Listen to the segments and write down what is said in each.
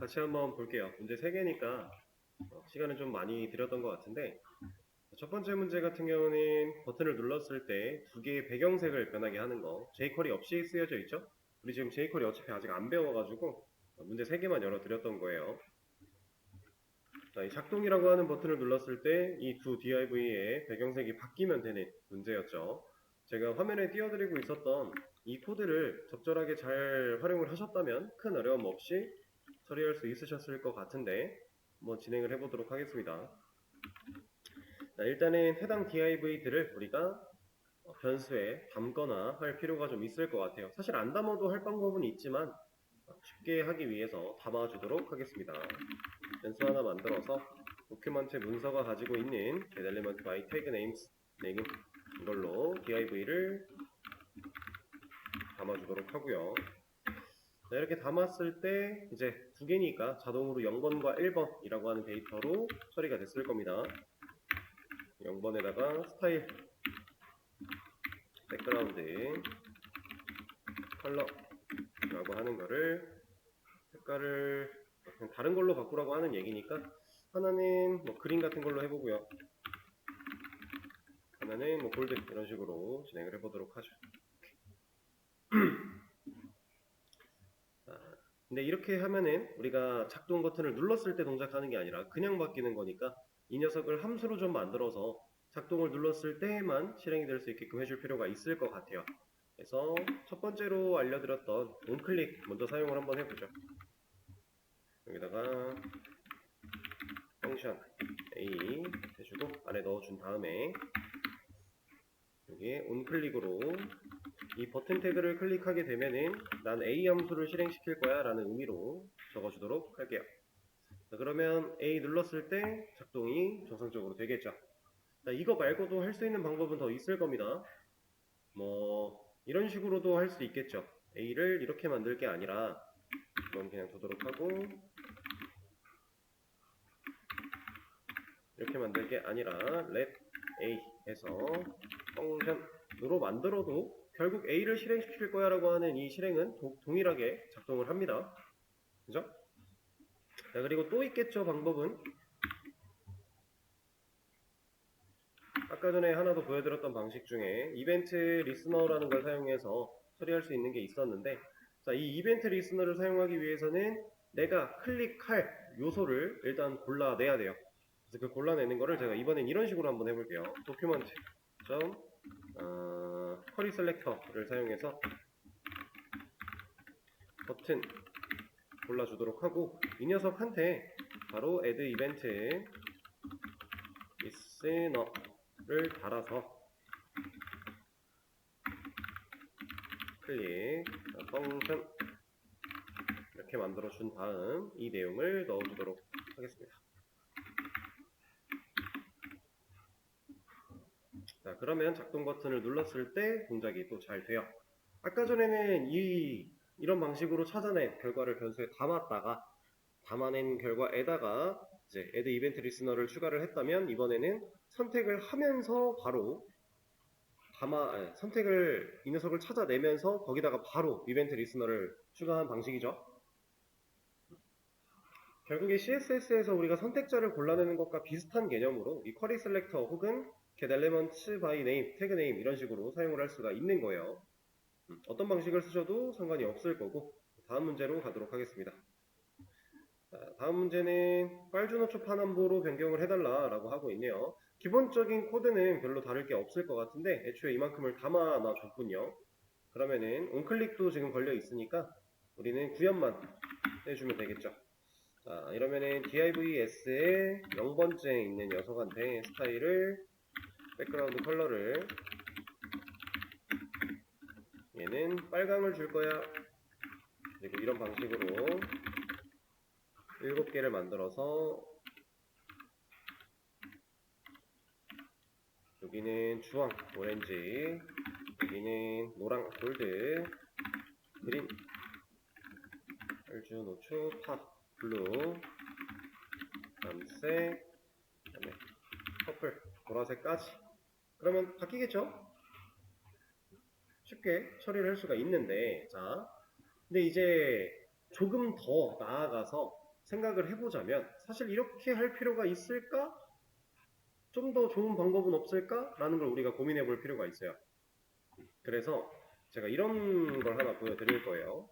같이 한번 볼게요. 문제 3개니까 시간은 좀 많이 들였던 것 같은데, 첫 번째 문제 같은 경우는 버튼을 눌렀을 때 두 개의 배경색을 변하게 하는 거, jQuery 없이 쓰여져 있죠? 우리 지금 jQuery 어차피 아직 안 배워가지고 문제 3개만 열어드렸던 거예요. 자, 이 작동이라고 하는 버튼을 눌렀을 때 이 두 div의 배경색이 바뀌면 되는 문제였죠. 제가 화면에 띄워드리고 있었던 이 코드를 적절하게 잘 활용을 하셨다면 큰 어려움 없이 처리할 수 있으셨을 것 같은데 한번 진행을 해보도록 하겠습니다. 자, 일단은 해당 div들을 우리가 변수에 담거나 할 필요가 좀 있을 것 같아요. 사실 안 담아도 할 방법은 있지만 쉽게 하기 위해서 담아주도록 하겠습니다. 변수 하나 만들어서 도큐먼트 문서가 가지고 있는 getElement by tagNames 이걸로 div를 담아주도록 하고요. 자, 이렇게 담았을 때 이제 두 개니까 자동으로 0번과 1번이라고 하는 데이터로 처리가 됐을 겁니다. 0번에다가 스타일, 백그라운드, 컬러라고 하는 거를 색깔을 그냥 다른 걸로 바꾸라고 하는 얘기니까 하나는 뭐 그린 같은 걸로 해보고요. 하나는 뭐 골드 이런 식으로 진행을 해보도록 하죠. 근데 이렇게 하면은 우리가 작동 버튼을 눌렀을 때 동작하는 게 아니라 그냥 바뀌는 거니까 이 녀석을 함수로 좀 만들어서 작동을 눌렀을 때만 실행이 될 수 있게끔 해줄 필요가 있을 것 같아요. 그래서 첫 번째로 알려드렸던 onClick 먼저 사용을 한번 해보죠. 여기다가 펑션 A 해주고 안에 넣어준 다음에 여기에 onClick으로 이 버튼 태그를 클릭하게 되면은 난 A 함수를 실행시킬 거야 라는 의미로 적어주도록 할게요. 자, 그러면 A 눌렀을 때 작동이 정상적으로 되겠죠. 자, 이거 말고도 할 수 있는 방법은 더 있을 겁니다. 뭐 이런 식으로도 할 수 있겠죠. A를 이렇게 만들 게 아니라 이건 그냥 두도록 하고 이렇게 만들 게 아니라 let A 해서 펑션으로 만들어도 결국 A를 실행시킬 거야 라고 하는 이 실행은 동일하게 작동을 합니다. 그죠? 자, 그리고 또 있겠죠, 방법은. 아까 전에 하나 더 보여드렸던 방식 중에 이벤트 리스너라는 걸 사용해서 처리할 수 있는 게 있었는데, 자, 이 이벤트 리스너를 사용하기 위해서는 내가 클릭할 요소를 일단 골라내야 돼요. 그래서 그 골라내는 거를 제가 이번엔 이런 식으로 한번 해볼게요. 도큐먼트 쿼리 셀렉터를 사용해서 버튼 골라주도록 하고 이 녀석한테 바로 add event listener를 달아서 클릭 펑션 이렇게 만들어 준 다음 이 내용을 넣어주도록 하겠습니다. 자, 그러면 작동 버튼을 눌렀을 때 동작이 또 잘 돼요. 아까 전에는 이런 방식으로 찾아낸 결과를 변수에 담아낸 결과에다가 이제 add event listener를 추가를 했다면 이번에는 선택을 하면서 바로 선택을 이 녀석을 찾아내면서 거기다가 바로 이벤트 리스너를 추가한 방식이죠. 결국에 CSS에서 우리가 선택자를 골라내는 것과 비슷한 개념으로 이 쿼리 셀렉터 혹은 getElements by name, 태그 name 이런 식으로 사용을 할 수가 있는 거예요. 어떤 방식을 쓰셔도 상관이 없을 거고 다음 문제로 가도록 하겠습니다. 자, 다음 문제는 빨주노초 파남보로 변경을 해달라라고 하고 있네요. 기본적인 코드는 별로 다를 게 없을 것 같은데 애초에 이만큼을 담아놔 줬군요. 그러면은 onClick도 지금 걸려 있으니까 우리는 구현만 해주면 되겠죠. 자, 이러면은 divs에 0번째에 있는 녀석한테 스타일을 백그라운드 컬러를 얘는 빨강을 줄 거야. 그리고 이런 방식으로 7개를 만들어서 여기는 주황, 오렌지, 여기는 노랑, 골드, 그린, 빨주, 노초, 파, 블루, 남색, 그다음에 퍼플, 보라색까지. 그러면 바뀌겠죠? 쉽게 처리를 할 수가 있는데, 자, 근데 이제 조금 더 나아가서 생각을 해보자면 사실 이렇게 할 필요가 있을까? 좀 더 좋은 방법은 없을까? 라는 걸 우리가 고민해 볼 필요가 있어요. 그래서 제가 이런 걸 하나 보여드릴 거예요.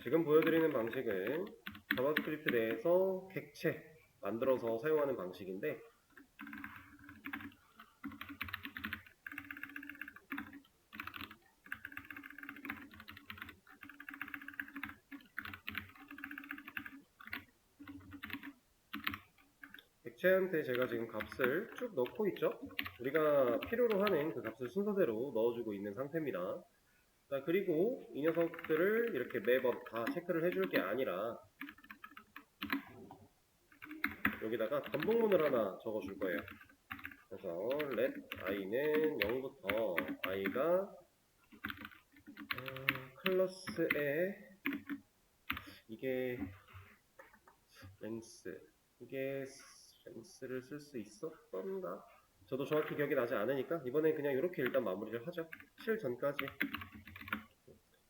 지금 보여드리는 방식은 자바스크립트 내에서 객체 만들어서 사용하는 방식인데 객체한테 제가 지금 값을 쭉 넣고 있죠. 우리가 필요로 하는 그 값을 순서대로 넣어주고 있는 상태입니다. 자, 그리고 이 녀석들을 이렇게 매번 다 체크를 해줄 게 아니라 여기다가 반복문을 하나 적어줄 거예요. 그래서 let i는 0부터 i가 클래스에 이게 length 이게 length를 쓸 수 있었던가? 저도 정확히 기억이 나지 않으니까 이번엔 그냥 이렇게 일단 마무리를 하죠. 실 전까지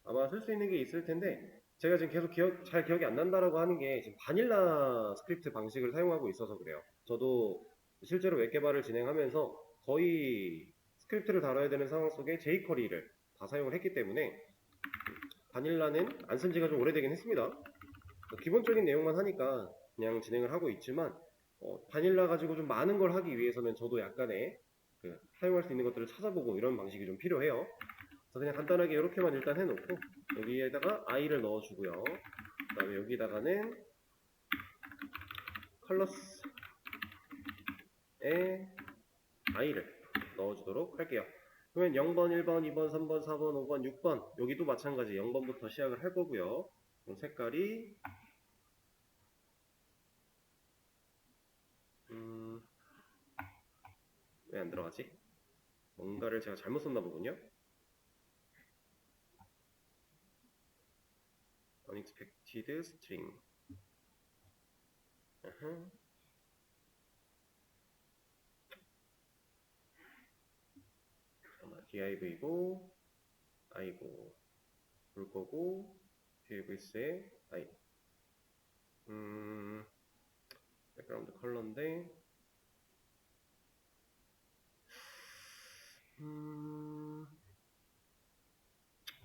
아마 쓸 수 있는 게 있을 텐데 제가 지금 계속 잘 기억이 안 난다라고 하는 게 지금 바닐라 스크립트 방식을 사용하고 있어서 그래요. 저도 실제로 웹 개발을 진행하면서 거의 스크립트를 다뤄야 되는 상황 속에 jQuery를 다 사용을 했기 때문에 바닐라는 안 쓴 지가 좀 오래되긴 했습니다. 기본적인 내용만 하니까 그냥 진행을 하고 있지만 바닐라 가지고 좀 많은 걸 하기 위해서는 저도 약간의 사용할 수 있는 것들을 찾아보고 이런 방식이 좀 필요해요. 그래서 그냥 간단하게 이렇게만 일단 해놓고 여기에다가 i를 넣어주고요. 그 다음에 여기다가는 컬러스에 i를 넣어주도록 할게요. 그러면 0번, 1번, 2번, 3번, 4번, 5번, 6번 여기도 마찬가지 0번부터 시작을 할 거고요. 그럼 색깔이 왜 안 들어가지? 뭔가를 제가 잘못 썼나 보군요. unexpected string. div고 i고 볼 거고 divs에 i 백그라운드 컬러인데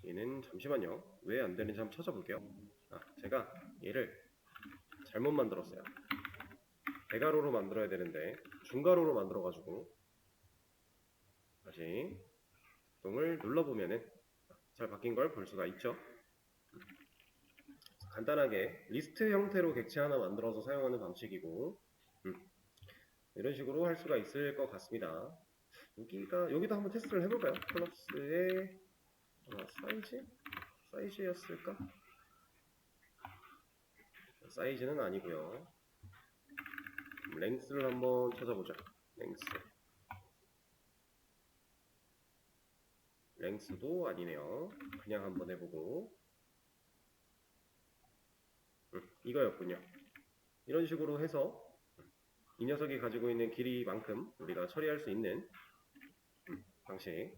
얘는 잠시만요. 왜 안 되는지 한번 찾아볼게요. 제가 얘를 잘못 만들었어요. 대가로로 만들어야 되는데 중가로로 만들어가지고 다시 작동을 눌러보면은 잘 바뀐 걸 볼 수가 있죠. 간단하게 리스트 형태로 객체 하나 만들어서 사용하는 방식이고 이런 식으로 할 수가 있을 것 같습니다. 여기도 한번 테스트를 해볼까요? 클래스의 사이즈였을까? 사이즈는 아니고요. 랭스를 한번 찾아보자. 랭스도 아니네요. 그냥 한번 해보고 이거였군요. 이런 식으로 해서 이 녀석이 가지고 있는 길이만큼 우리가 처리할 수 있는 방식.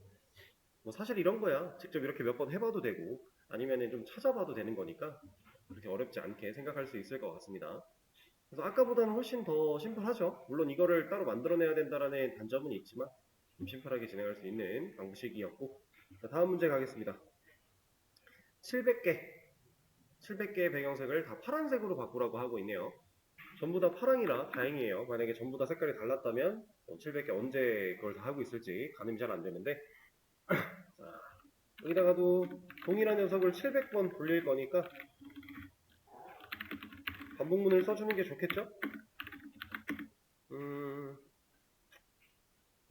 뭐 사실 이런 거야. 직접 이렇게 몇 번 해봐도 되고 아니면은 좀 찾아봐도 되는 거니까 그렇게 어렵지 않게 생각할 수 있을 것 같습니다. 그래서 아까보다는 훨씬 더 심플하죠. 물론 이거를 따로 만들어내야 된다라는 단점은 있지만 좀 심플하게 진행할 수 있는 방식이었고 다음 문제 가겠습니다. 700개의 배경색을 다 파란색으로 바꾸라고 하고 있네요. 전부 다 파랑이라 다행이에요. 만약에 전부 다 색깔이 달랐다면 700개 언제 그걸 다 하고 있을지 가늠이 잘 안 되는데 자, 여기다가도 동일한 녀석을 700번 돌릴 거니까 반복문을 써주는 게 좋겠죠?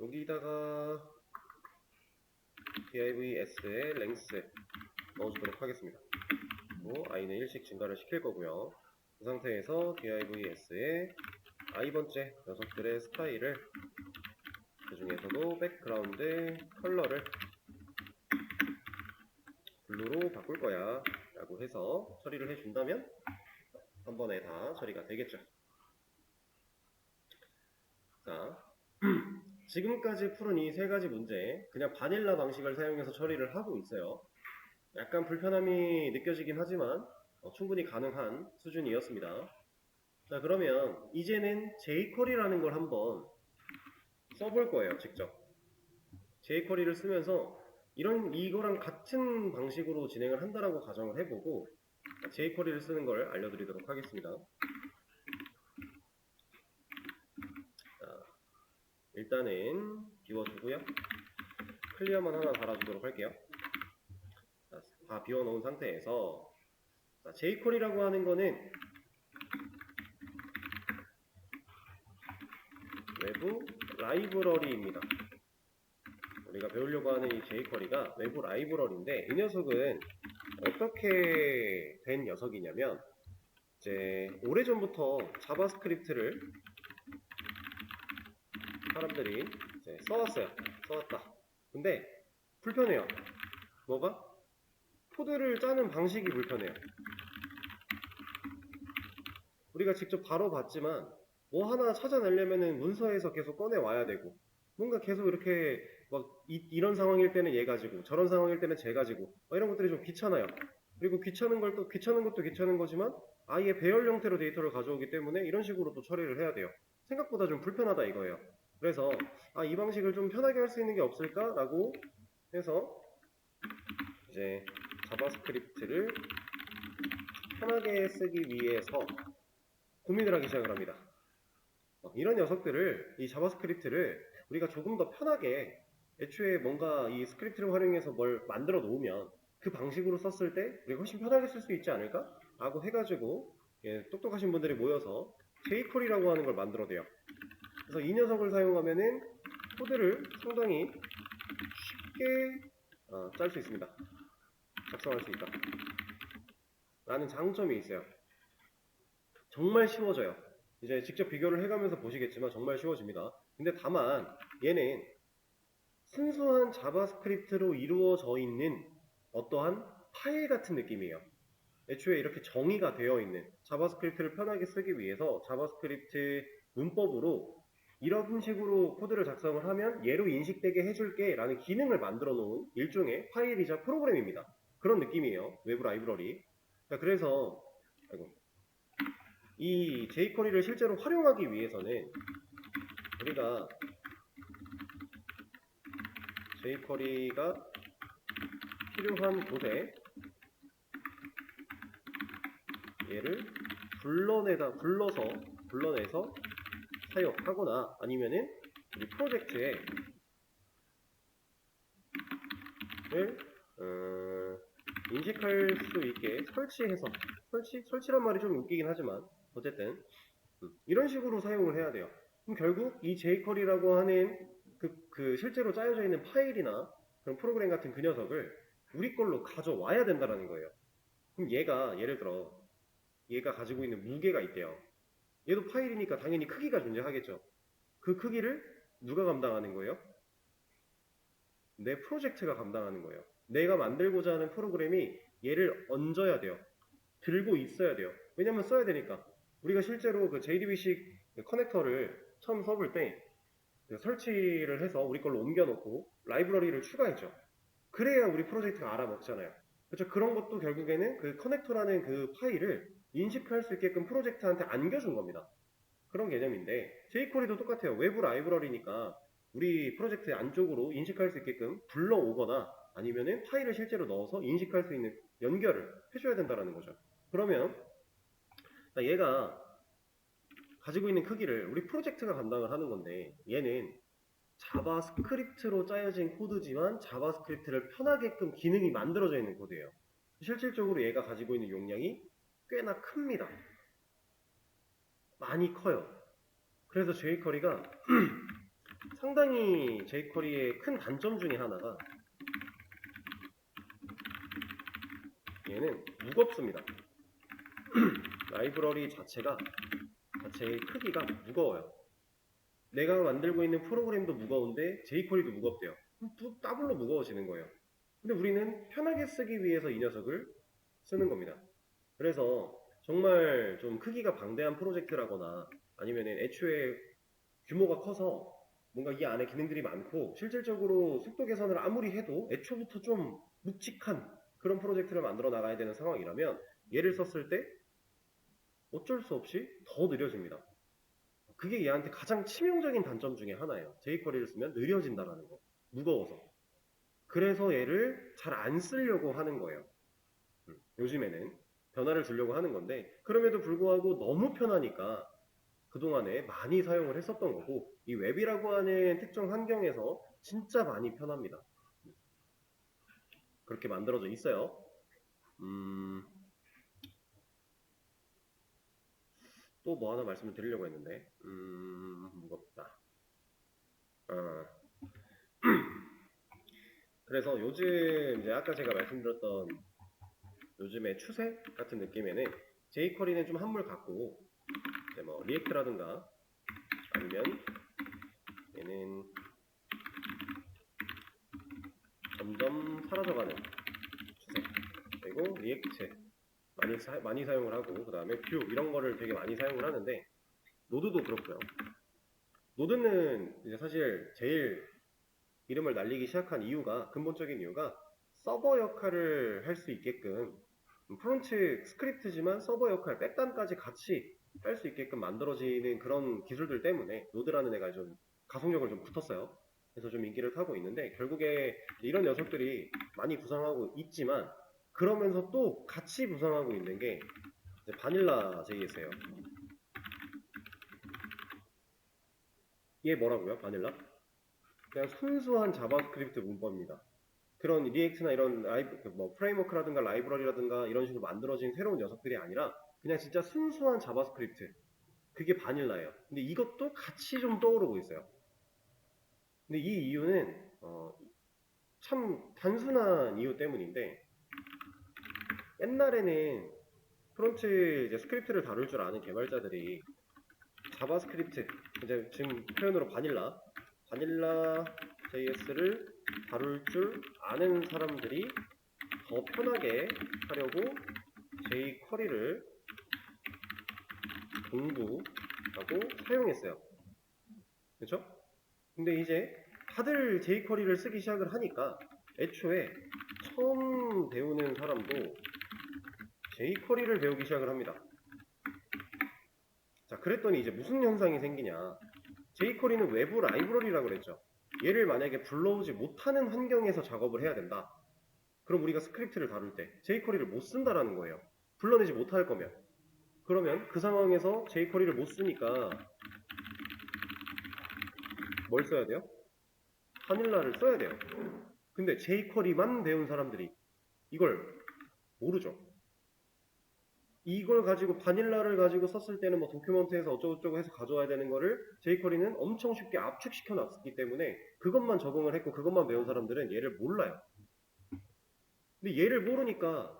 여기다가 divs의 length 넣어주도록 하겠습니다. 그리고 i는 1씩 증가를 시킬 거고요. 그 상태에서 divs의 i번째 녀석들의 스타일을 그 중에서도 백그라운드 컬러를 블루로 바꿀 거야 라고 해서 처리를 해준다면 한 번에 다 처리가 되겠죠. 자, 지금까지 풀은 이 세 가지 문제 그냥 바닐라 방식을 사용해서 처리를 하고 있어요. 약간 불편함이 느껴지긴 하지만 충분히 가능한 수준이었습니다. 자, 그러면 이제는 jQuery라는 걸 한번 써볼 거예요, 직접. jQuery를 쓰면서 이거랑 같은 방식으로 진행을 한다라고 가정을 해보고 jQuery를 쓰는 걸 알려드리도록 하겠습니다. 자, 일단은 비워주고요. 클리어만 하나 달아주도록 할게요. 자, 다 비워놓은 상태에서 자, jQuery라고 하는 거는 외부 라이브러리입니다. 우리가 배우려고 하는 이 jQuery가 외부 라이브러리인데 이 녀석은 어떻게 된 녀석이냐면 이제 오래전부터 자바스크립트를 사람들이 이제 써왔다. 근데 불편해요. 뭐가? 코드를 짜는 방식이 불편해요. 우리가 직접 바로 봤지만 뭐 하나 찾아내려면은 문서에서 계속 꺼내 와야 되고 뭔가 계속 이렇게 막 이런 상황일 때는 얘 가지고 저런 상황일 때는 쟤 가지고 이런 것들이 좀 귀찮아요. 그리고 귀찮은 것도 귀찮은 거지만 아예 배열 형태로 데이터를 가져오기 때문에 이런 식으로 또 처리를 해야 돼요. 생각보다 좀 불편하다 이거예요. 그래서 이 방식을 좀 편하게 할 수 있는 게 없을까라고 해서 이제 자바스크립트를 편하게 쓰기 위해서 고민을 하기 시작을 합니다. 이런 녀석들을, 이 자바스크립트를 우리가 조금 더 편하게 애초에 뭔가 이 스크립트를 활용해서 뭘 만들어 놓으면 그 방식으로 썼을 때 우리가 훨씬 편하게 쓸 수 있지 않을까? 라고 해가지고 똑똑하신 분들이 모여서 jQuery라고 하는 걸 만들어내요. 그래서 이 녀석을 사용하면은 코드를 상당히 쉽게 짤 수 있습니다. 작성할 수 있다. 라는 장점이 있어요. 정말 쉬워져요. 이제 직접 비교를 해가면서 보시겠지만 정말 쉬워집니다. 근데 다만 얘는 순수한 자바스크립트로 이루어져 있는 어떠한 파일 같은 느낌이에요. 애초에 이렇게 정의가 되어 있는 자바스크립트를 편하게 쓰기 위해서 자바스크립트 문법으로 이런 식으로 코드를 작성을 하면 얘로 인식되게 해줄게 라는 기능을 만들어 놓은 일종의 파일이자 프로그램입니다. 그런 느낌이에요. 외부 라이브러리. 그래서 이 jQuery를 실제로 활용하기 위해서는 우리가 jQuery가 필요한 곳에 얘를 불러내서 사용하거나 아니면은 우리 프로젝트에 인식할 수 있게 설치란 말이 좀 웃기긴 하지만 어쨌든 이런 식으로 사용을 해야 돼요. 그럼 결국 이 jQuery라고 하는 그 실제로 짜여져 있는 파일이나 그런 프로그램 같은 그 녀석을 우리 걸로 가져와야 된다는 거예요. 그럼 예를 들어 얘가 가지고 있는 무게가 있대요. 얘도 파일이니까 당연히 크기가 존재하겠죠. 그 크기를 누가 감당하는 거예요? 내 프로젝트가 감당하는 거예요. 내가 만들고자 하는 프로그램이 얘를 얹어야 돼요. 들고 있어야 돼요. 왜냐면 써야 되니까. 우리가 실제로 그 JDBC 커넥터를 처음 써볼 때 설치를 해서 우리 걸로 옮겨놓고 라이브러리를 추가했죠. 그래야 우리 프로젝트가 알아먹잖아요. 그렇죠? 그런 것도 결국에는 그 커넥터라는 그 파일을 인식할 수 있게끔 프로젝트한테 안겨준 겁니다. 그런 개념인데 jQuery도 똑같아요. 외부 라이브러리니까 우리 프로젝트 안쪽으로 인식할 수 있게끔 불러오거나 아니면은 파일을 실제로 넣어서 인식할 수 있는 연결을 해줘야 된다는 거죠. 그러면 얘가 가지고 있는 크기를 우리 프로젝트가 감당을 하는 건데 얘는 자바스크립트로 짜여진 코드지만 자바스크립트를 편하게끔 기능이 만들어져 있는 코드예요. 실질적으로 얘가 가지고 있는 용량이 꽤나 큽니다. 많이 커요. 그래서 jQuery가 상당히 jQuery의 큰 단점 중에 하나가 얘는 무겁습니다. 라이브러리 자체의 크기가 무거워요. 내가 만들고 있는 프로그램도 무거운데 jQuery도 무겁대요. 또 더블로 무거워지는 거예요. 근데 우리는 편하게 쓰기 위해서 이 녀석을 쓰는 겁니다. 그래서 정말 좀 크기가 방대한 프로젝트라거나 아니면 애초에 규모가 커서 뭔가 이 안에 기능들이 많고 실질적으로 속도 개선을 아무리 해도 애초부터 좀 묵직한 그런 프로젝트를 만들어 나가야 되는 상황이라면 얘를 썼을 때 어쩔 수 없이 더 느려집니다. 그게 얘한테 가장 치명적인 단점 중에 하나예요. jQuery를 쓰면 느려진다라는 거. 무거워서. 그래서 얘를 잘 안 쓰려고 하는 거예요. 요즘에는 변화를 주려고 하는 건데 그럼에도 불구하고 너무 편하니까 그동안에 많이 사용을 했었던 거고 이 웹이라고 하는 특정 환경에서 진짜 많이 편합니다. 그렇게 만들어져 있어요. 또 뭐 하나 말씀을 드리려고 했는데 무겁다. 아, 그래서 요즘 이제 아까 제가 말씀드렸던 요즘의 추세 같은 느낌에는 jQuery는 좀 한물 같고 이제 뭐 리액트라든가 아니면 얘는 점점 사라져가는 추세 그리고 리액트 많이 사용을 하고 그 다음에 뷰 이런 거를 되게 많이 사용을 하는데 노드도 그렇고요. 노드는 이제 사실 제일 이름을 날리기 시작한 이유가 근본적인 이유가 서버 역할을 할 수 있게끔 프론트 스크립트지만 서버 역할 백단까지 같이 할 수 있게끔 만들어지는 그런 기술들 때문에 노드라는 애가 좀 가속력을 좀 붙었어요. 그래서 좀 인기를 타고 있는데 결국에 이런 녀석들이 많이 부상하고 있지만 그러면서 또 같이 부상하고 있는 게 바닐라 JS예요. 얘 뭐라고요? 바닐라? 그냥 순수한 자바스크립트 문법입니다. 그런 리액트나 이런 뭐 프레임워크라든가 라이브러리라든가 이런 식으로 만들어진 새로운 녀석들이 아니라 그냥 진짜 순수한 자바스크립트. 그게 바닐라예요. 근데 이것도 같이 좀 떠오르고 있어요. 근데 이 이유는 참 단순한 이유 때문인데 옛날에는 프론트 이제 스크립트를 다룰 줄 아는 개발자들이 자바스크립트 이제 지금 표현으로 바닐라 JS를 다룰 줄 아는 사람들이 더 편하게 하려고 jQuery를 공부하고 사용했어요. 그렇죠? 근데 이제 다들 jQuery를 쓰기 시작을 하니까 애초에 처음 배우는 사람도 jQuery를 배우기 시작을 합니다. 자, 그랬더니 이제 무슨 현상이 생기냐. jQuery는 외부 라이브러리라고 그랬죠. 얘를 만약에 불러오지 못하는 환경에서 작업을 해야 된다. 그럼 우리가 스크립트를 다룰 때 jQuery를 못 쓴다라는 거예요. 불러내지 못할 거면. 그러면 그 상황에서 jQuery를 못 쓰니까 뭘 써야 돼요? 바닐라를 써야 돼요. 근데 jQuery만 배운 사람들이 이걸 모르죠. 이걸 가지고 바닐라를 가지고 썼을 때는 뭐 도큐먼트에서 어쩌고저쩌고 해서 가져와야 되는 거를 jQuery는 엄청 쉽게 압축시켜 놨기 때문에 그것만 적응을 했고 그것만 배운 사람들은 얘를 몰라요. 근데 얘를 모르니까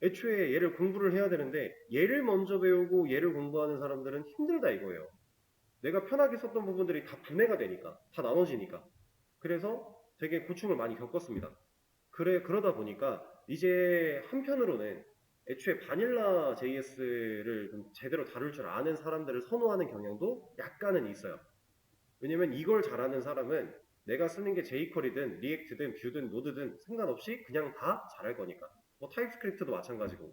애초에 얘를 공부를 해야 되는데 얘를 먼저 배우고 얘를 공부하는 사람들은 힘들다 이거예요. 내가 편하게 썼던 부분들이 다 분해가 되니까 다 나눠지니까 그래서 되게 고충을 많이 겪었습니다. 그러다 보니까 이제 한편으로는 애초에 바닐라 JS를 좀 제대로 다룰 줄 아는 사람들을 선호하는 경향도 약간은 있어요. 왜냐면 이걸 잘하는 사람은 내가 쓰는 게 jQuery든 리액트든 뷰든 노드든 상관없이 그냥 다 잘할 거니까. 뭐 타입스크립트도 마찬가지고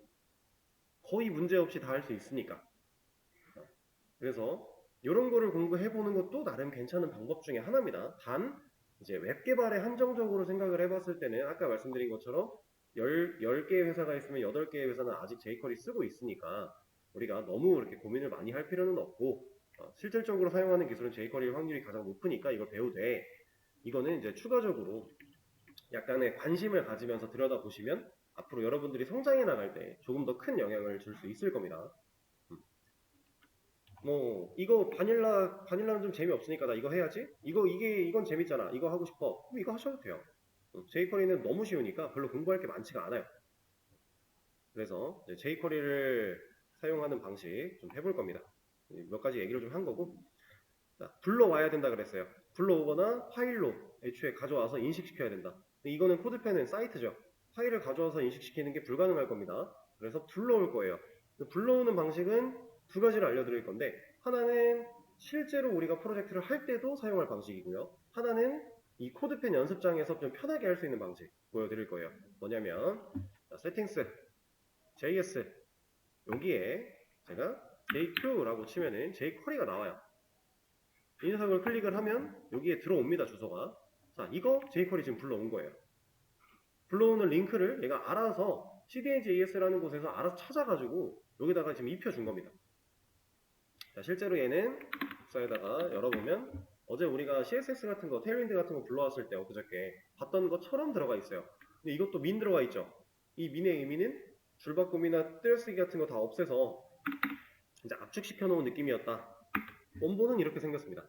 거의 문제없이 다 할 수 있으니까. 그래서 이런 거를 공부해보는 것도 나름 괜찮은 방법 중에 하나입니다. 단 이제 웹 개발에 한정적으로 생각을 해봤을 때는 아까 말씀드린 것처럼 10개의 회사가 있으면 8개의 회사는 아직 jQuery 쓰고 있으니까 우리가 너무 이렇게 고민을 많이 할 필요는 없고 실질적으로 사용하는 기술은 jQuery의 확률이 가장 높으니까 이걸 배우되 이거는 이제 추가적으로 약간의 관심을 가지면서 들여다보시면 앞으로 여러분들이 성장해 나갈 때 조금 더 큰 영향을 줄 수 있을 겁니다. 뭐 이거 바닐라는 좀 재미없으니까 나 이거 해야지. 이건 재밌잖아. 이거 하고 싶어. 그럼 이거 하셔도 돼요. jQuery는 너무 쉬우니까 별로 공부할 게 많지가 않아요. 그래서 jQuery를 사용하는 방식 좀 해볼 겁니다. 몇 가지 얘기를 좀 한 거고 자, 불러와야 된다 그랬어요. 불러오거나 파일로 애초에 가져와서 인식시켜야 된다. 이거는 코드펜은 사이트죠. 파일을 가져와서 인식시키는 게 불가능할 겁니다. 그래서 불러올 거예요. 불러오는 방식은 두 가지를 알려드릴 건데 하나는 실제로 우리가 프로젝트를 할 때도 사용할 방식이고요. 하나는 이 코드펜 연습장에서 좀 편하게 할 수 있는 방식 보여드릴 거예요. 뭐냐면 세팅스, JS 여기에 제가 JQ라고 치면은 jQuery가 나와요. 이 녀석을 클릭을 하면 여기에 들어옵니다. 주소가. 자, 이거 jQuery 지금 불러온 거예요. 불러오는 링크를 얘가 알아서 CDN.js라는 곳에서 알아서 찾아가지고 여기다가 지금 입혀준 겁니다. 자, 실제로 얘는 복사에다가 열어보면 어제 우리가 CSS 같은 거, 테일윈드 같은 거 불러왔을 때 엊그저께 봤던 것처럼 들어가 있어요. 근데 이것도 min 들어가 있죠. 이 min의 의미는 줄바꿈이나 떼어쓰기 같은 거 다 없애서 이제 압축시켜 놓은 느낌이었다. 원본은 이렇게 생겼습니다.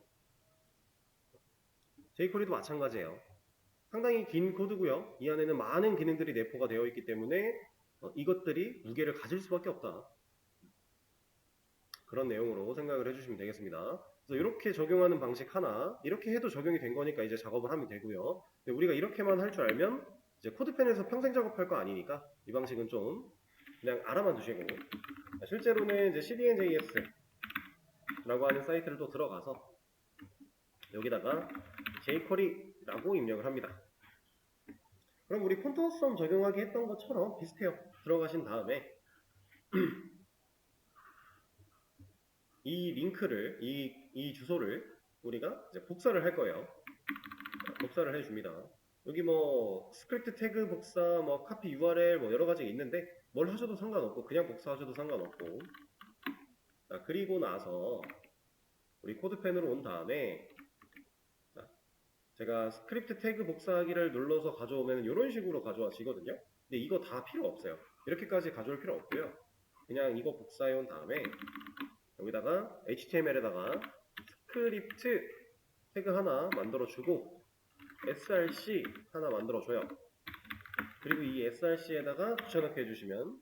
jQuery도 마찬가지예요. 상당히 긴 코드고요. 이 안에는 많은 기능들이 내포가 되어 있기 때문에 이것들이 무게를 가질 수밖에 없다. 그런 내용으로 생각을 해주시면 되겠습니다. 그래서 이렇게 적용하는 방식 하나, 이렇게 해도 적용이 된 거니까 이제 작업을 하면 되고요. 근데 우리가 이렇게만 할 줄 알면 이제 코드펜에서 평생 작업할 거 아니니까 이 방식은 좀 그냥 알아만 두시고, 실제로는 이제 cdn.js라고 하는 사이트를 또 들어가서 여기다가 jQuery라고 입력을 합니다. 그럼 우리 폰트썸 적용하기 했던 것처럼 비슷해요. 들어가신 다음에 이 링크를, 이 주소를 우리가 이제 복사를 할 거예요. 복사를 해줍니다. 여기 뭐 스크립트 태그 복사, 뭐 카피 URL 뭐 여러 가지 있는데 뭘 하셔도 상관없고 그냥 복사하셔도 상관없고. 자, 그리고 나서 우리 코드펜으로 온 다음에 자, 제가 스크립트 태그 복사하기를 눌러서 가져오면 이런 식으로 가져와지거든요. 근데 이거 다 필요 없어요. 이렇게까지 가져올 필요 없고요. 그냥 이거 복사해 온 다음에 여기다가 HTML에다가 스크립트 태그 하나 만들어주고 src 하나 만들어줘요. 그리고 이 src에다가 붙여넣기 해주시면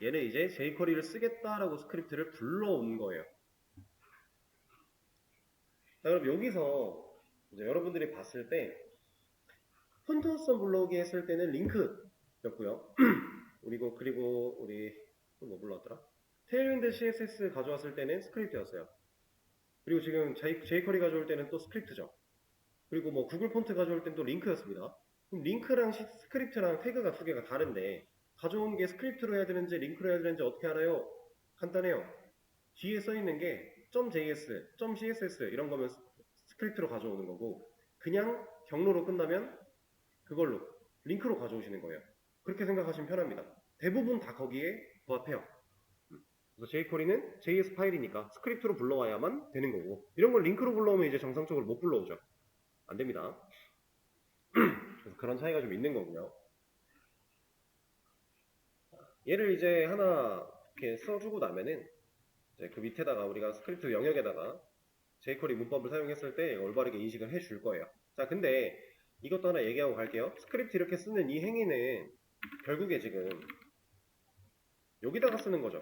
얘는 이제 jQuery를 쓰겠다라고 스크립트를 불러온 거예요. 자, 그럼 여기서 이제 여러분들이 봤을 때 폰트썸 불러오기 했을 때는 링크였고요. 그리고 우리 뭐 불러왔더라? 테일윈드 CSS 가져왔을 때는 스크립트였어요. 그리고 지금 jQuery 가져올 때는 또 스크립트죠. 그리고 뭐 구글 폰트 가져올 때는 또 링크였습니다. 그럼 링크랑 스크립트랑 태그가 두 개가 다른데 가져온 게 스크립트로 해야 되는지 링크로 해야 되는지 어떻게 알아요? 간단해요. 뒤에 써 있는 게 .js, .css 이런 거면 스크립트로 가져오는 거고 그냥 경로로 끝나면 그걸로 링크로 가져오시는 거예요. 그렇게 생각하시면 편합니다. 대부분 다 거기에 부합해요. 그래서 jQuery는 JS 파일이니까 스크립트로 불러와야만 되는 거고 이런 걸 링크로 불러오면 이제 정상적으로 못 불러오죠. 안 됩니다. 그래서 그런 차이가 좀 있는 거고요. 얘를 이제 하나 이렇게 써주고 나면은 이제 그 밑에다가 우리가 스크립트 영역에다가 jQuery 문법을 사용했을 때 올바르게 인식을 해줄 거예요. 자, 근데 이것도 하나 얘기하고 갈게요. 스크립트 이렇게 쓰는 이 행위는 결국에 지금 여기다가 쓰는 거죠.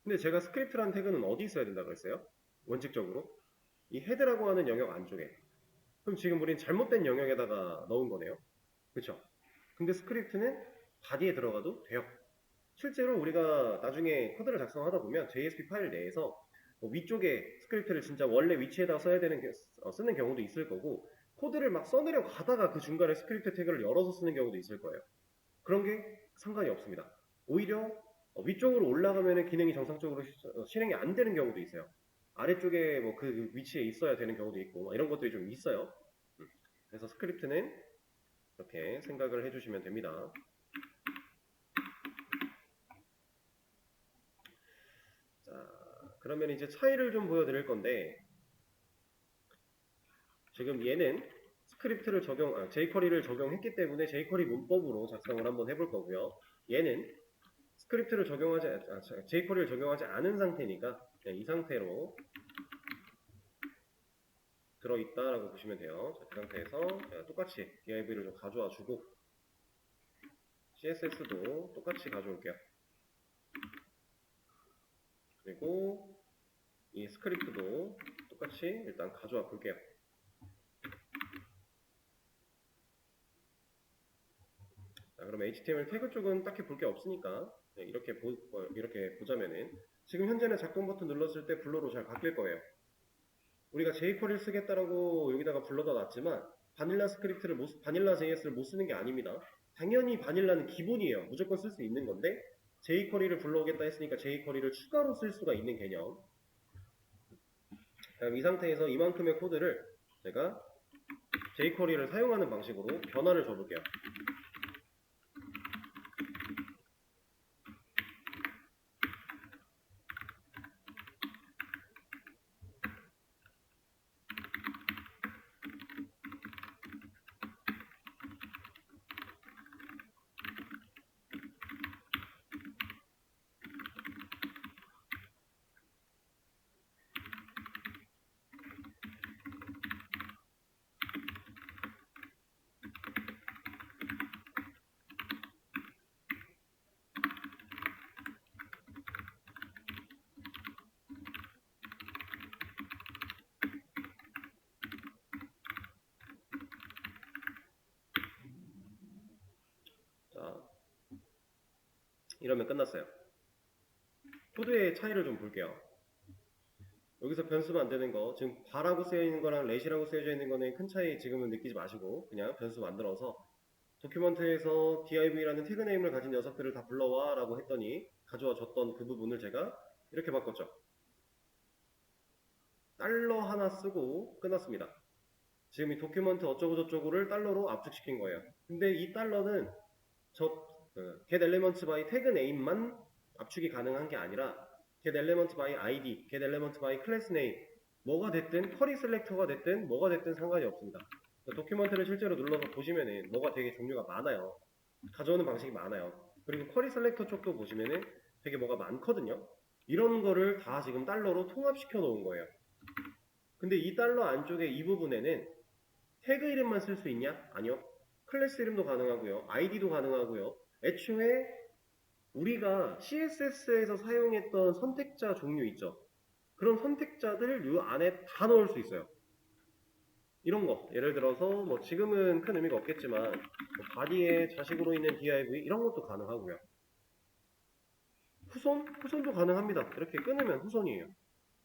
근데 제가 스크립트라는 태그는 어디 있어야 된다고 했어요? 원칙적으로 이 헤드라고 하는 영역 안쪽에. 그럼 지금 우린 잘못된 영역에다가 넣은 거네요. 그렇죠? 근데 스크립트는 바디에 들어가도 돼요. 실제로 우리가 나중에 코드를 작성하다 보면 JSP 파일 내에서 뭐 위쪽에 스크립트를 진짜 원래 위치에다 써야 되는 쓰는 경우도 있을 거고 코드를 막 써내려 가다가 그 중간에 스크립트 태그를 열어서 쓰는 경우도 있을 거예요. 그런 게 상관이 없습니다. 오히려 위쪽으로 올라가면 기능이 정상적으로 실행이 안 되는 경우도 있어요. 아래쪽에 뭐 그 위치에 있어야 되는 경우도 있고 이런 것들이 좀 있어요. 그래서 스크립트는 이렇게 생각을 해주시면 됩니다. 자, 그러면 이제 차이를 좀 보여드릴 건데 지금 얘는 스크립트를 jQuery를 적용했기 때문에 jQuery 문법으로 작성을 한번 해볼 거고요. 얘는 스크립트를 jQuery를 적용하지 않은 상태니까 이 상태로 들어있다라고 보시면 돼요. 자, 그 상태에서 똑같이 div를 좀 가져와 주고 CSS도 똑같이 가져올게요. 그리고 이 스크립트도 똑같이 일단 가져와 볼게요. 자, 그럼 HTML 태그 쪽은 딱히 볼 게 없으니까 이렇게 보자면은 지금 현재는 작동 버튼 눌렀을 때 블러로 잘 바뀔 거예요. 우리가 jQuery를 쓰겠다라고 여기다가 불러다 놨지만 바닐라 스크립트를 바닐라 JS를 못 쓰는 게 아닙니다. 당연히 바닐라는 기본이에요. 무조건 쓸 수 있는 건데 jQuery를 불러오겠다 했으니까 jQuery를 추가로 쓸 수가 있는 개념. 그럼 이 상태에서 이만큼의 코드를 제가 jQuery를 사용하는 방식으로 변화를 줘볼게요. 자, 이러면 끝났어요. 코드의 차이를 좀 볼게요. 여기서 변수만 안 되는 거, 지금 바라고 쓰여 있는 거랑 렛이라고 쓰여져 있는 거는 큰 차이 지금은 느끼지 마시고 그냥 변수 만들어서 도큐먼트에서 div라는 태그 네임을 가진 녀석들을 다 불러와 라고 했더니 가져와 줬던 그 부분을 제가 이렇게 바꿨죠. 달러 하나 쓰고 끝났습니다. 지금 이 도큐먼트 어쩌고저쩌고를 달러로 압축시킨 거예요. 근데 이 달러는 get element by 태그 네임만 압축이 가능한 게 아니라 get element by id, get element by class name 뭐가 됐든 쿼리 셀렉터가 됐든 뭐가 됐든 상관이 없습니다. 도큐먼트를 실제로 눌러서 보시면은 뭐가 되게 종류가 많아요. 가져오는 방식이 많아요. 그리고 쿼리 셀렉터 쪽도 보시면은 되게 뭐가 많거든요. 이런 거를 다 지금 달러로 통합시켜 놓은 거예요. 근데 이 달러 안쪽에 이 부분에는 태그 이름만 쓸 수 있냐? 아니요. 클래스 이름도 가능하고요. 아이디도 가능하고요. 애초에 우리가 CSS에서 사용했던 선택자 종류 있죠. 그런 선택자들 이 안에 다 넣을 수 있어요. 이런 거 예를 들어서 뭐 지금은 큰 의미가 없겠지만 뭐 바디에 자식으로 있는 div 이런 것도 가능하고요. 후손도 가능합니다. 이렇게 끊으면 후손이에요.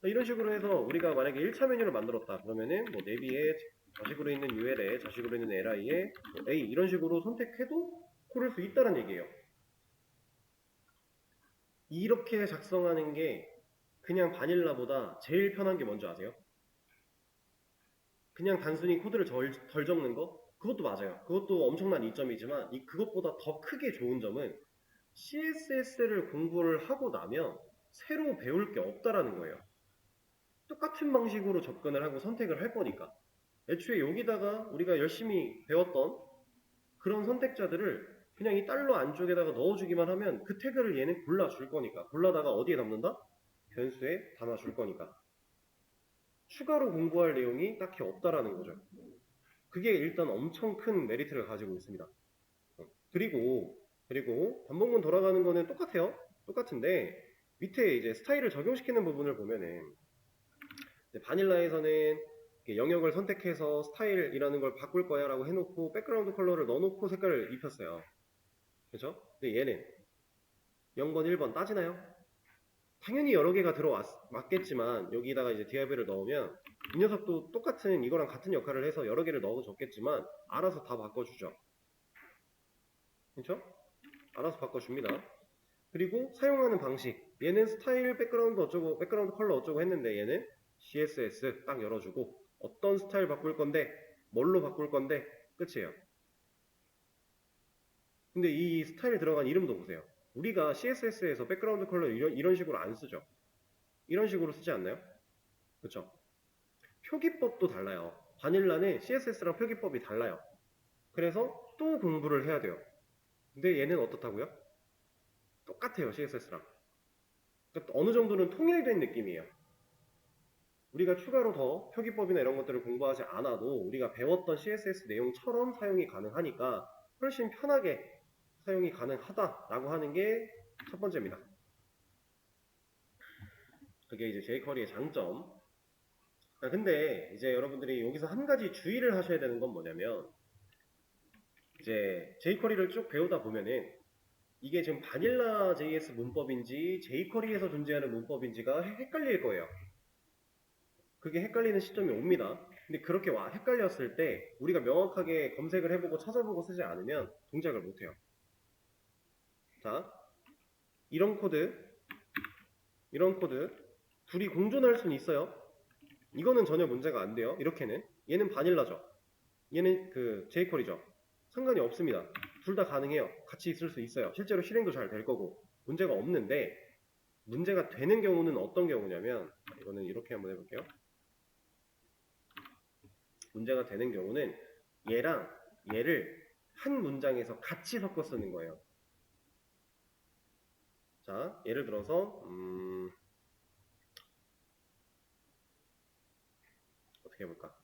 이런 식으로 해서 우리가 만약에 1차 메뉴를 만들었다 그러면은 뭐 내비에 자식으로 있는 UL에 자식으로 있는 li에 뭐 A 이런 식으로 선택해도 고를 수 있다는 얘기예요. 이렇게 작성하는 게 그냥 바닐라보다 제일 편한 게 뭔지 아세요? 그냥 단순히 코드를 덜 적는 거? 그것도 맞아요. 그것도 엄청난 이점이지만 그것보다 더 크게 좋은 점은 CSS를 공부를 하고 나면 새로 배울 게 없다라는 거예요. 똑같은 방식으로 접근을 하고 선택을 할 거니까. 애초에 여기다가 우리가 열심히 배웠던 그런 선택자들을 그냥 이 달러 안쪽에다가 넣어주기만 하면 그 태그를 얘는 골라줄 거니까. 골라다가 어디에 담는다? 변수에 담아줄 거니까. 추가로 공부할 내용이 딱히 없다라는 거죠. 그게 일단 엄청 큰 메리트를 가지고 있습니다. 그리고 반복문 돌아가는 거는 똑같아요. 똑같은데 밑에 이제 스타일을 적용시키는 부분을 보면은 바닐라에서는 영역을 선택해서 스타일이라는 걸 바꿀 거야 라고 해놓고 백그라운드 컬러를 넣어놓고 색깔을 입혔어요. 그렇죠? 근데 얘는 0번, 1번 따지나요? 당연히 여러 개가 맞겠지만 여기다가 이제 div를 넣으면 이 녀석도 똑같은 이거랑 같은 역할을 해서 여러 개를 넣어줬겠지만 알아서 다 바꿔주죠. 그렇죠? 알아서 바꿔줍니다. 그리고 사용하는 방식 얘는 스타일 백그라운드 어쩌고 백그라운드 컬러 어쩌고 했는데 얘는 CSS 딱 열어주고 어떤 스타일 바꿀 건데 뭘로 바꿀 건데 끝이에요. 근데 이 스타일 들어간 이름도 보세요. 우리가 CSS에서 백그라운드 컬러 이런 식으로 안 쓰죠. 이런 식으로 쓰지 않나요? 그렇죠? 표기법도 달라요. 바닐라는 CSS랑 표기법이 달라요. 그래서 또 공부를 해야 돼요. 근데 얘는 어떻다고요? 똑같아요. CSS랑. 그러니까 어느 정도는 통일된 느낌이에요. 우리가 추가로 더 표기법이나 이런 것들을 공부하지 않아도 우리가 배웠던 CSS 내용처럼 사용이 가능하니까 훨씬 편하게 사용이 가능하다라고 하는 게 첫 번째입니다. 그게 이제 jQuery의 장점. 근데 이제 여러분들이 여기서 한 가지 주의를 하셔야 되는 건 뭐냐면 이제 jQuery를 쭉 배우다 보면은 이게 지금 바닐라 JS 문법인지 jQuery에서 존재하는 문법인지가 헷갈릴 거예요. 그게 헷갈리는 시점이 옵니다. 근데 그렇게 헷갈렸을 때 우리가 명확하게 검색을 해보고 찾아보고 쓰지 않으면 동작을 못해요. 자, 이런 코드 둘이 공존할 수는 있어요. 이거는 전혀 문제가 안 돼요. 이렇게는 얘는 바닐라죠. 얘는 그 jQuery죠. 상관이 없습니다. 둘 다 가능해요. 같이 있을 수 있어요. 실제로 실행도 잘 될 거고 문제가 없는데, 문제가 되는 경우는 어떤 경우냐면, 이거는 이렇게 한번 해볼게요. 문제가 되는 경우는 얘랑 얘를 한 문장에서 같이 섞어 쓰는 거예요. 자, 예를 들어서 어떻게 해볼까?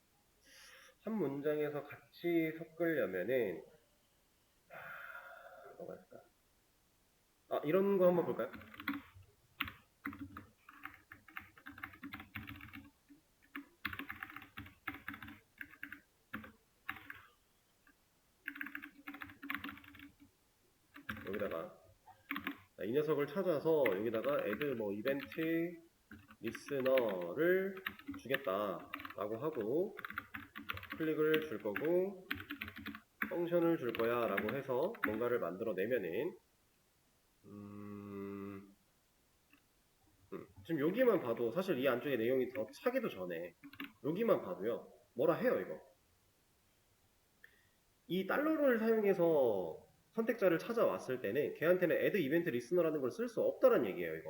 한 문장에서 같이 섞으려면은 뭐가 있을까? 이런 거 한번 볼까요? 여기다가 이 녀석을 찾아서 여기다가 add 뭐 이벤트 리스너를 주겠다라고 하고 클릭을 줄 거고 펑션을 줄 거야 라고 해서 뭔가를 만들어 내면은 지금 여기만 봐도 사실 이 안쪽에 내용이 더 차기도 전에 여기만 봐도요 뭐라 해요. 이거 이 달러를 사용해서 선택자를 찾아왔을 때는 걔한테는 add event listener라는 걸 쓸 수 없다는 얘기예요.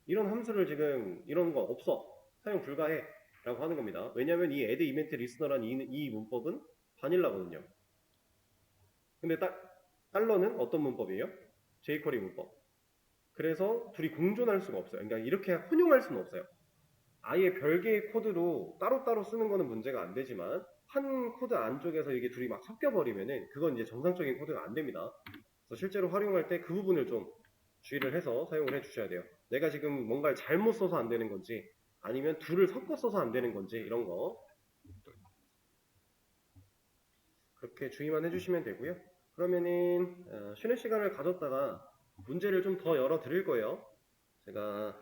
이런 함수를 지금 이런 거 없어, 사용 불가해 라고 하는 겁니다. 왜냐면 이 add event listener라는 이 문법은 바닐라거든요. 근데 달러는 어떤 문법이에요? jQuery 문법. 그래서 둘이 공존할 수가 없어요. 그러니까 이렇게 혼용할 수는 없어요. 아예 별개의 코드로 따로따로 쓰는 거는 문제가 안 되지만 한 코드 안쪽에서 이게 둘이 막 섞여버리면은 그건 이제 정상적인 코드가 안 됩니다. 그래서 실제로 활용할 때 그 부분을 좀 주의를 해서 사용을 해 주셔야 돼요. 내가 지금 뭔가를 잘못 써서 안 되는 건지 아니면 둘을 섞어 써서 안 되는 건지 이런 거 그렇게 주의만 해주시면 되고요. 그러면은 쉬는 시간을 가졌다가 문제를 좀 더 열어 드릴 거예요. 제가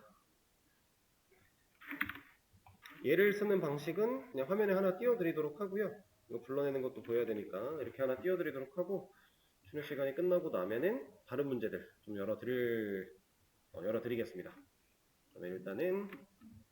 얘를 쓰는 방식은 그냥 화면에 하나 띄워드리도록 하고요. 이거 불러내는 것도 보여야 되니까 이렇게 하나 띄워드리도록 하고 쉬는 시간이 끝나고 나면은 다른 문제들 좀 열어드리겠습니다. 그러면 일단은